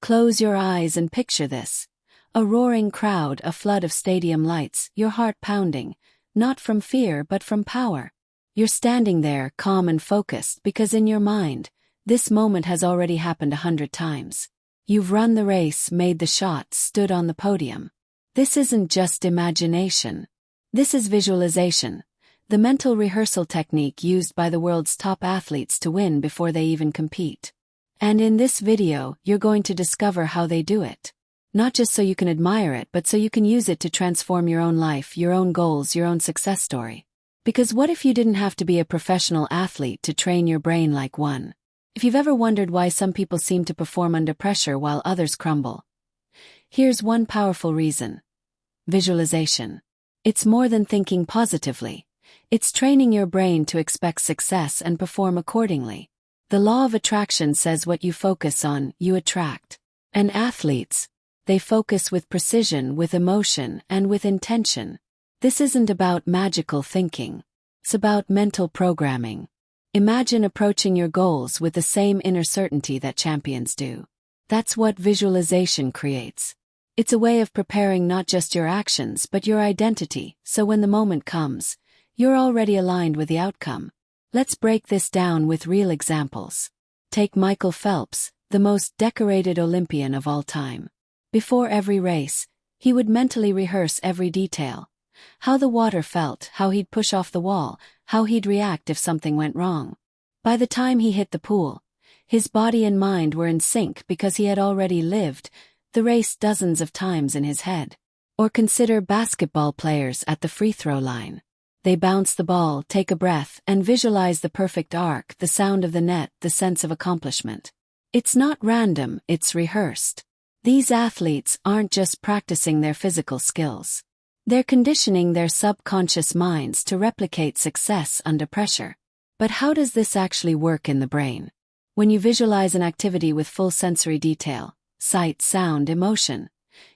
Close your eyes and picture this. A roaring crowd, a flood of stadium lights, your heart pounding, not from fear but from power. You're standing there, calm and focused, because in your mind, this moment has already happened 100 times. You've run the race, made the shot, stood on the podium. This isn't just imagination. This is visualization, the mental rehearsal technique used by the world's top athletes to win before they even compete. And in this video, you're going to discover how they do it. Not just so you can admire it, but so you can use it to transform your own life, your own goals, your own success story. Because what if you didn't have to be a professional athlete to train your brain like one? If you've ever wondered why some people seem to perform under pressure while others crumble, here's one powerful reason. Visualization. It's more than thinking positively. It's training your brain to expect success and perform accordingly. The law of attraction says what you focus on, you attract. And athletes, they focus with precision, with emotion, and with intention. This isn't about magical thinking. It's about mental programming. Imagine approaching your goals with the same inner certainty that champions do. That's what visualization creates. It's a way of preparing not just your actions but your identity, so when the moment comes, you're already aligned with the outcome. Let's break this down with real examples. Take Michael Phelps, the most decorated Olympian of all time. Before every race, he would mentally rehearse every detail. How the water felt, how he'd push off the wall, how he'd react if something went wrong. By the time he hit the pool, his body and mind were in sync because he had already lived the race dozens of times in his head. Or consider basketball players at the free throw line. They bounce the ball, take a breath, and visualize the perfect arc, the sound of the net, the sense of accomplishment. It's not random, it's rehearsed. These athletes aren't just practicing their physical skills. They're conditioning their subconscious minds to replicate success under pressure. But how does this actually work in the brain? When you visualize an activity with full sensory detail, sight, sound, emotion,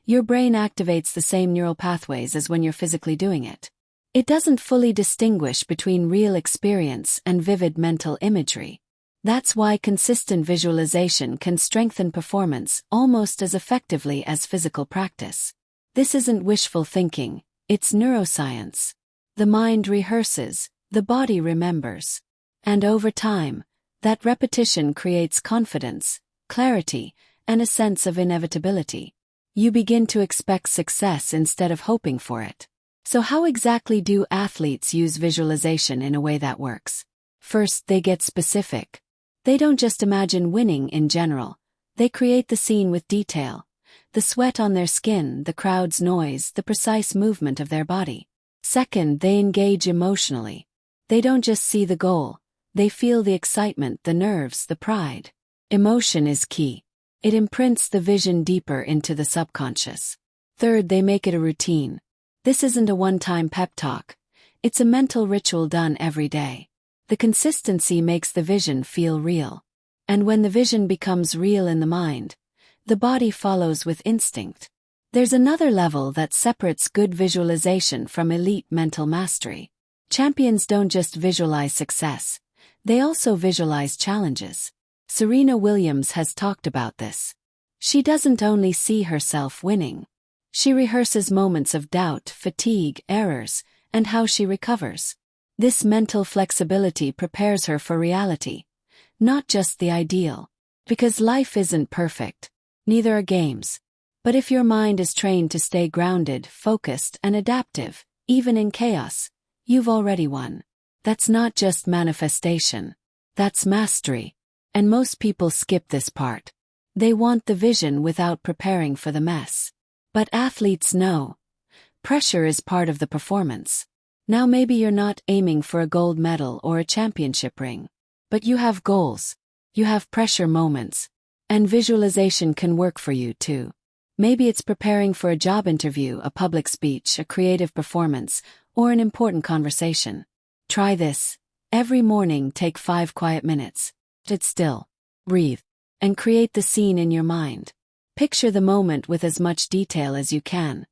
your brain activates the same neural pathways as when you're physically doing it. It doesn't fully distinguish between real experience and vivid mental imagery. That's why consistent visualization can strengthen performance almost as effectively as physical practice. This isn't wishful thinking, it's neuroscience. The mind rehearses, the body remembers. And over time, that repetition creates confidence, clarity, and a sense of inevitability. You begin to expect success instead of hoping for it. So how exactly do athletes use visualization in a way that works? First, they get specific. They don't just imagine winning in general. They create the scene with detail. The sweat on their skin, the crowd's noise, the precise movement of their body. Second, they engage emotionally. They don't just see the goal. They feel the excitement, the nerves, the pride. Emotion is key. It imprints the vision deeper into the subconscious. Third, they make it a routine. This isn't a one-time pep talk. It's a mental ritual done every day. The consistency makes the vision feel real. And when the vision becomes real in the mind, the body follows with instinct. There's another level that separates good visualization from elite mental mastery. Champions don't just visualize success. They also visualize challenges. Serena Williams has talked about this. She doesn't only see herself winning. She rehearses moments of doubt, fatigue, errors, and how she recovers. This mental flexibility prepares her for reality, not just the ideal. Because life isn't perfect. Neither are games. But if your mind is trained to stay grounded, focused, and adaptive, even in chaos, you've already won. That's not just manifestation. That's mastery. And most people skip this part. They want the vision without preparing for the mess. But athletes know. Pressure is part of the performance. Now maybe you're not aiming for a gold medal or a championship ring. But you have goals. You have pressure moments. And visualization can work for you too. Maybe it's preparing for a job interview, a public speech, a creative performance, or an important conversation. Try this. Every morning take 5 quiet minutes. Sit still. Breathe. And create the scene in your mind. Picture the moment with as much detail as you can.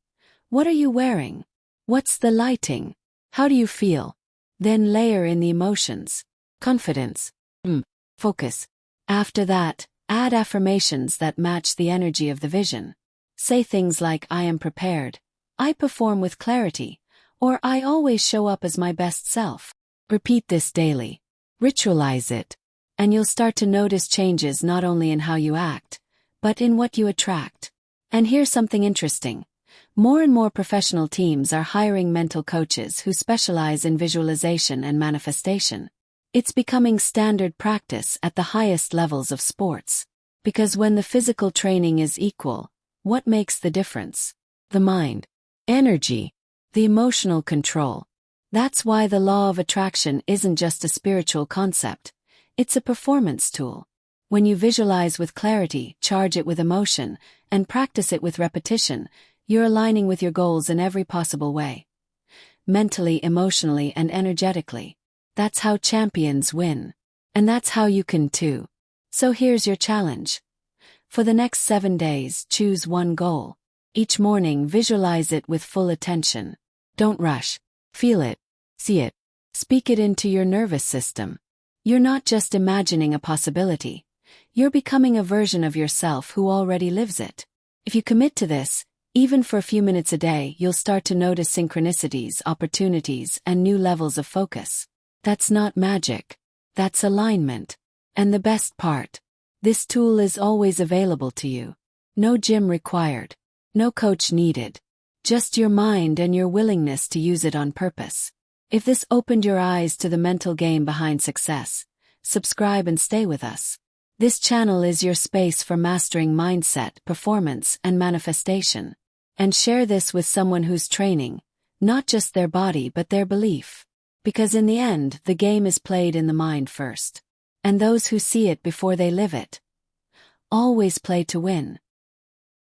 What are you wearing? What's the lighting? How do you feel? Then layer in the emotions. Confidence. Focus. After that, Add affirmations that match the energy of the vision. Say things like, I am prepared, I perform with clarity, or I always show up as my best self. Repeat this daily. Ritualize it. And you'll start to notice changes not only in how you act, but in what you attract. And here's something interesting. More and more professional teams are hiring mental coaches who specialize in visualization and manifestation. It's becoming standard practice at the highest levels of sports. Because when the physical training is equal, what makes the difference? The mind, energy, the emotional control. That's why the law of attraction isn't just a spiritual concept. It's a performance tool. When you visualize with clarity, charge it with emotion, and practice it with repetition, you're aligning with your goals in every possible way. Mentally, emotionally, and energetically. That's how champions win. And that's how you can too. So here's your challenge. For the next 7 days, choose one goal. Each morning, visualize it with full attention. Don't rush. Feel it. See it. Speak it into your nervous system. You're not just imagining a possibility. You're becoming a version of yourself who already lives it. If you commit to this, even for a few minutes a day, you'll start to notice synchronicities, opportunities, and new levels of focus. That's not magic. That's alignment. And the best part, this tool is always available to you. No gym required. No coach needed. Just your mind and your willingness to use it on purpose. If this opened your eyes to the mental game behind success, subscribe and stay with us. This channel is your space for mastering mindset, performance, and manifestation. And share this with someone who's training, not just their body but their belief. Because in the end, the game is played in the mind first. And those who see it before they live it always play to win.